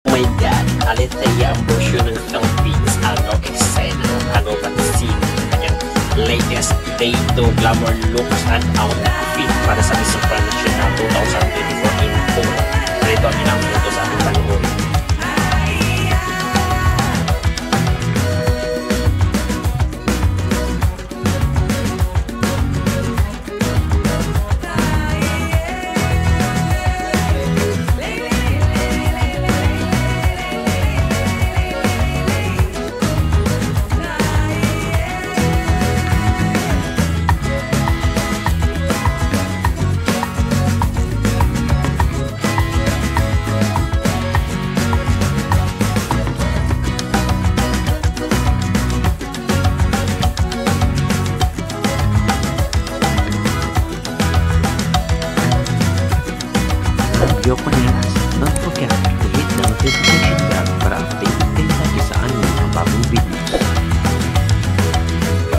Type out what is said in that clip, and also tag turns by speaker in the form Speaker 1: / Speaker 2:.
Speaker 1: Oh my God, Alethea ang version ng Philippines, eksena, pati scene, kanyang latest day-to glamour looks and outfit para sa Miss Supranational 2024 info. Ito ang ilang photo sa ating panahon.
Speaker 2: Don't forget to hit the notification